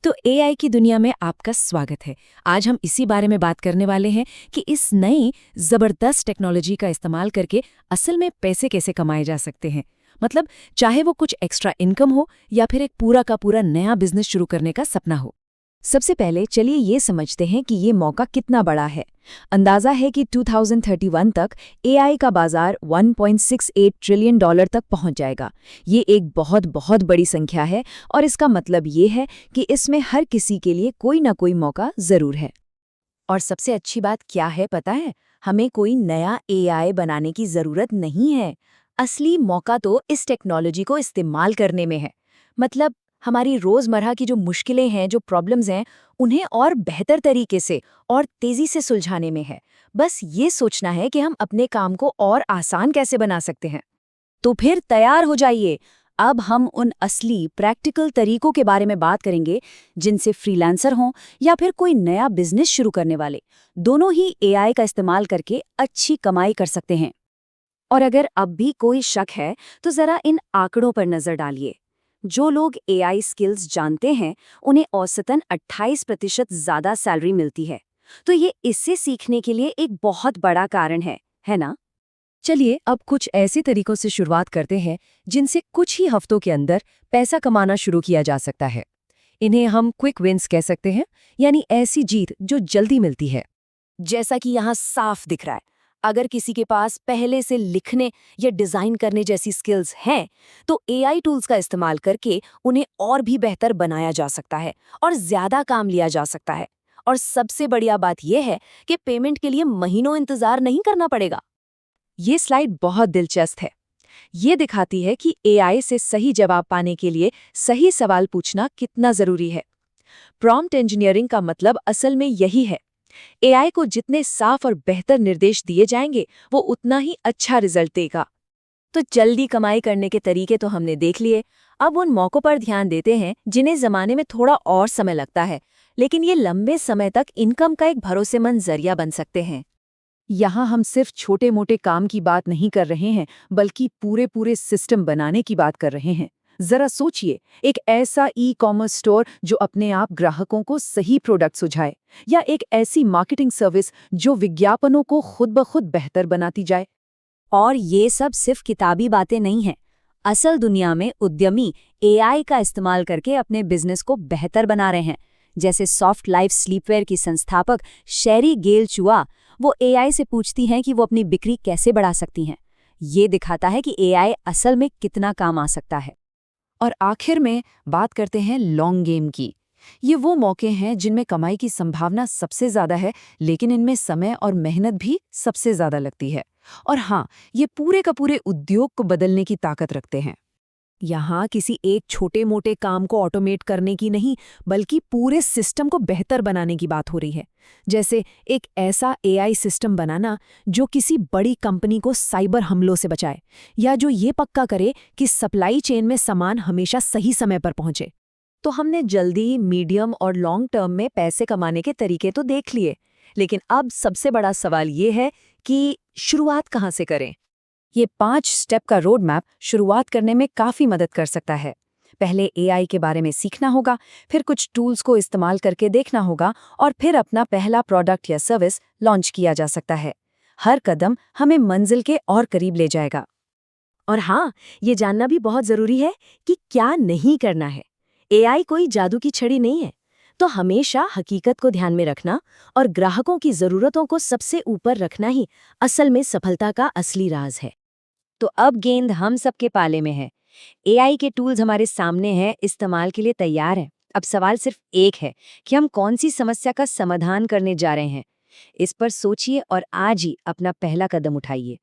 तो एआई की दुनिया में आपका स्वागत है। आज हम इसी बारे में बात करने वाले हैं कि इस नई जबरदस्त टेक्नोलॉजी का इस्तेमाल करके असल में पैसे कैसे कमाए जा सकते हैं। मतलब चाहे वो कुछ एक्स्ट्रा इनकम हो या फिर एक पूरा का पूरा नया बिजनेस शुरू करने का सपना हो। सबसे पहले चलिए ये समझते हैं कि ये मौका कितना बड़ा है। अंदाजा है कि 2031 तक एआई का बाजार $1.68 ट्रिलियन तक पहुंच जाएगा। ये एक बहुत बहुत बड़ी संख्या है और इसका मतलब ये है कि इसमें हर किसी के लिए कोई ना कोई मौका जरूर है। और सबसे अच्छी बात क्या है पता है? हमें कोई नया एआई बनाने की जरूरत नहीं है। असली मौका तो इस टेक्नोलॉजी को इस्तेमाल करने में है। मतलब हमारी रोजमर्रा की जो मुश्किलें हैं, जो प्रॉब्लम्स हैं, उन्हें और बेहतर तरीके से और तेजी से सुलझाने में है। बस ये सोचना है कि हम अपने काम को और आसान कैसे बना सकते हैं। तो फिर तैयार हो जाइए। अब हम उन असली प्रैक्टिकल तरीकों के बारे में बात करेंगे जिनसे फ्रीलांसर हों या फिर कोई नया बिजनेस शुरू करने वाले दोनों ही एआई का इस्तेमाल करके अच्छी कमाई कर सकते हैं। और अगर अब भी कोई शक है तो जरा इन आंकड़ों पर नजर डालिए। जो लोग एआई स्किल्स जानते हैं उन्हें औसतन 28% ज्यादा सैलरी मिलती है। तो ये इससे सीखने के लिए एक बहुत बड़ा कारण है ना? चलिए अब कुछ ऐसे तरीकों से शुरुआत करते हैं जिनसे कुछ ही हफ्तों के अंदर पैसा कमाना शुरू किया जा सकता है। इन्हें हम क्विक विन्स कह सकते हैं, यानी ऐसी जीत जो जल्दी मिलती है। जैसा कि यहाँ साफ दिख रहा है, अगर किसी के पास पहले से लिखने या डिजाइन करने जैसी स्किल्स हैं, तो एआई टूल्स का इस्तेमाल करके उन्हें और भी बेहतर बनाया जा सकता है और ज्यादा काम लिया जा सकता है। और सबसे बढ़िया बात यह है कि पेमेंट के लिए महीनों इंतजार नहीं करना पड़ेगा। ये स्लाइड बहुत दिलचस्प है। ये दिखाती है कि एआई से सही जवाब पाने के लिए सही सवाल पूछना कितना जरूरी है। प्रॉम्प्ट इंजीनियरिंग का मतलब असल में यही है। एआई को जितने साफ और बेहतर निर्देश दिए जाएंगे, वो उतना ही अच्छा रिजल्ट देगा। तो जल्दी कमाई करने के तरीके तो हमने देख लिए। अब उन मौकों पर ध्यान देते हैं जिन्हें जमाने में थोड़ा और समय लगता है, लेकिन ये लंबे समय तक इनकम का एक भरोसेमंद जरिया बन सकते हैं। यहाँ हम सिर्फ छोटे मोटे काम की बात नहीं कर रहे हैं, बल्कि पूरे पूरे सिस्टम बनाने की बात कर रहे हैं। जरा सोचिए, एक ऐसा ई-कॉमर्स स्टोर जो अपने आप ग्राहकों को सही प्रोडक्ट सुझाए, या एक ऐसी मार्केटिंग सर्विस जो विज्ञापनों को खुद ब खुद बेहतर बनाती जाए। और ये सब सिर्फ किताबी बातें नहीं हैं। असल दुनिया में उद्यमी एआई का इस्तेमाल करके अपने बिजनेस को बेहतर बना रहे हैं। जैसे सॉफ्ट लाइफ स्लीपवेयर की संस्थापक शेरी गेल चुआ, वो एआई से पूछती हैं कि वो अपनी बिक्री कैसे बढ़ा सकती हैं। ये दिखाता है कि एआई असल में कितना काम आ सकता है। और आखिर में बात करते हैं लॉन्ग गेम की। ये वो मौके हैं जिनमें कमाई की संभावना सबसे ज्यादा है, लेकिन इनमें समय और मेहनत भी सबसे ज्यादा लगती है। और हाँ, ये पूरे का पूरे उद्योग को बदलने की ताकत रखते हैं। यहाँ किसी एक छोटे मोटे काम को ऑटोमेट करने की नहीं, बल्कि पूरे सिस्टम को बेहतर बनाने की बात हो रही है। जैसे एक ऐसा एआई सिस्टम बनाना जो किसी बड़ी कंपनी को साइबर हमलों से बचाए, या जो ये पक्का करे कि सप्लाई चेन में सामान हमेशा सही समय पर पहुंचे। तो हमने जल्दी, मीडियम और लॉन्ग टर्म में पैसे कमाने के तरीके तो देख लिए, लेकिन अब सबसे बड़ा सवाल ये है कि शुरुआत कहाँ से करें। ये 5 स्टेप का रोड मैप शुरुआत करने में काफ़ी मदद कर सकता है। पहले एआई के बारे में सीखना होगा, फिर कुछ टूल्स को इस्तेमाल करके देखना होगा, और फिर अपना पहला प्रोडक्ट या सर्विस लॉन्च किया जा सकता है। हर कदम हमें मंजिल के और करीब ले जाएगा। और हाँ, ये जानना भी बहुत ज़रूरी है कि क्या नहीं करना है। एआई कोई जादू की छड़ी नहीं है, तो हमेशा हकीकत को ध्यान में रखना और ग्राहकों की ज़रूरतों को सबसे ऊपर रखना ही असल में सफलता का असली राज है। तो अब गेंद हम सबके पाले में है। एआई के टूल्स हमारे सामने हैं, इस्तेमाल के लिए तैयार हैं। अब सवाल सिर्फ एक है कि हम कौन सी समस्या का समाधान करने जा रहे हैं। इस पर सोचिए और आज ही अपना पहला कदम उठाइए।